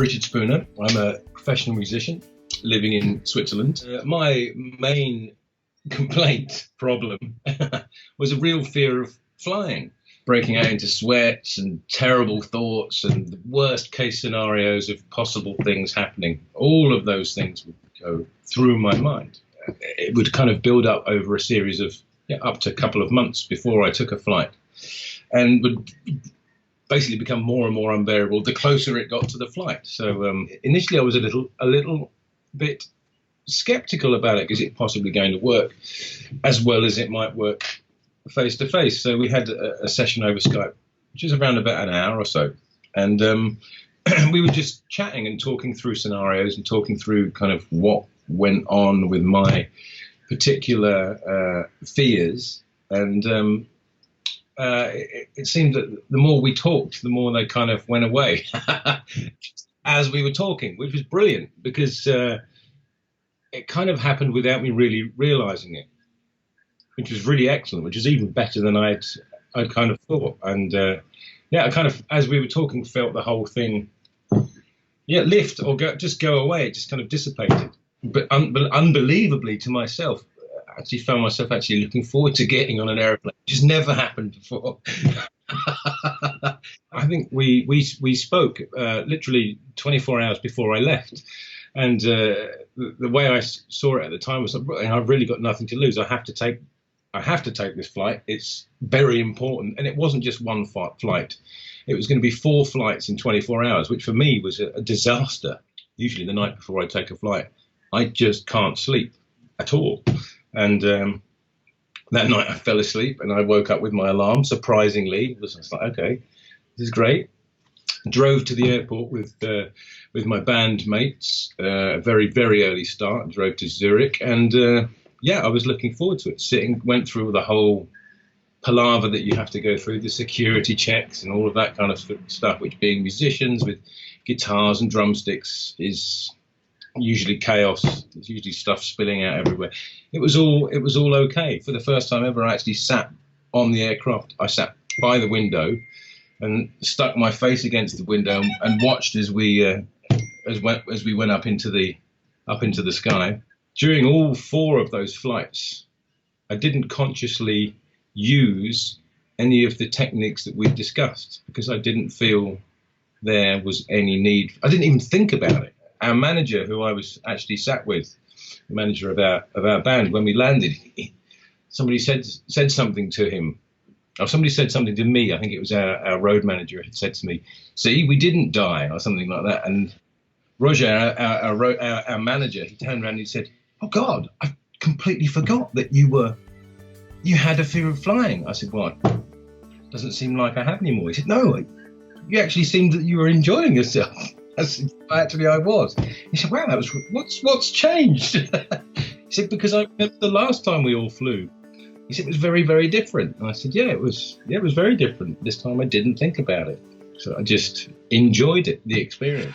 Richard Spooner. I'm a professional musician living in Switzerland. My main complaint problem was a real fear of flying, breaking out into sweats and terrible thoughts and the worst case scenarios of possible things happening. All of those things would go through my mind. It would kind of build up over a series of up to a couple of months before I took a flight, and would basically become more and more unbearable the closer it got to the flight. So initially I was a little bit skeptical about it. Is it possibly going to work as well as it might work face to face? So we had a session over Skype, which was around about an hour or so, and we were just chatting and talking through scenarios and talking through kind of what went on with my particular fears. And it seemed that the more we talked, the more they kind of went away as we were talking, which was brilliant, because it kind of happened without me really realizing it, which was really excellent, which was even better than I'd kind of thought. And I kind of, as we were talking, felt the whole thing lift or go away. It just kind of dissipated. But unbelievably to myself, I actually found myself actually looking forward to getting on an airplane, which has never happened before. I think we spoke literally 24 hours before I left, and the way I saw it at the time was, I've really got nothing to lose. I have to take this flight. It's very important, and it wasn't just one flight. It was going to be 4 flights in 24 hours, which for me was a disaster. Usually the night before I take a flight, I just can't sleep at all. And that night I fell asleep and I woke up with my alarm, surprisingly. It was just like, okay, this is great. Drove to the airport with my band mates, a very, very early start. Drove to Zurich, and I was looking forward to it. Went through the whole palaver that you have to go through, the security checks and all of that kind of stuff, which, being musicians with guitars and drumsticks, is usually chaos. There's usually stuff spilling out everywhere. It was all okay. For the first time ever, I actually sat on the aircraft. I sat by the window and stuck my face against the window and watched as we went up into the sky. During all 4 of those flights, I didn't consciously use any of the techniques that we'd discussed, because I didn't feel there was any need. I didn't even think about it. Our manager, who I was actually sat with, the manager of our band, when we landed, somebody said something to him, or somebody said something to me. I think it was our road manager had said to me, "See, we didn't die," or something like that. And Roger, our manager, he turned around and he said, "Oh God, I completely forgot that you had a fear of flying." I said, "What? Doesn't seem like I have anymore." He said, "No, you actually seemed that you were enjoying yourself." Actually, I was. He said, "Wow, that was what's changed?" He said, "Because I remember the last time we all flew." He said, "It was very, very different." And I said, "Yeah, it was very different. This time I didn't think about it. So I just enjoyed it, the experience."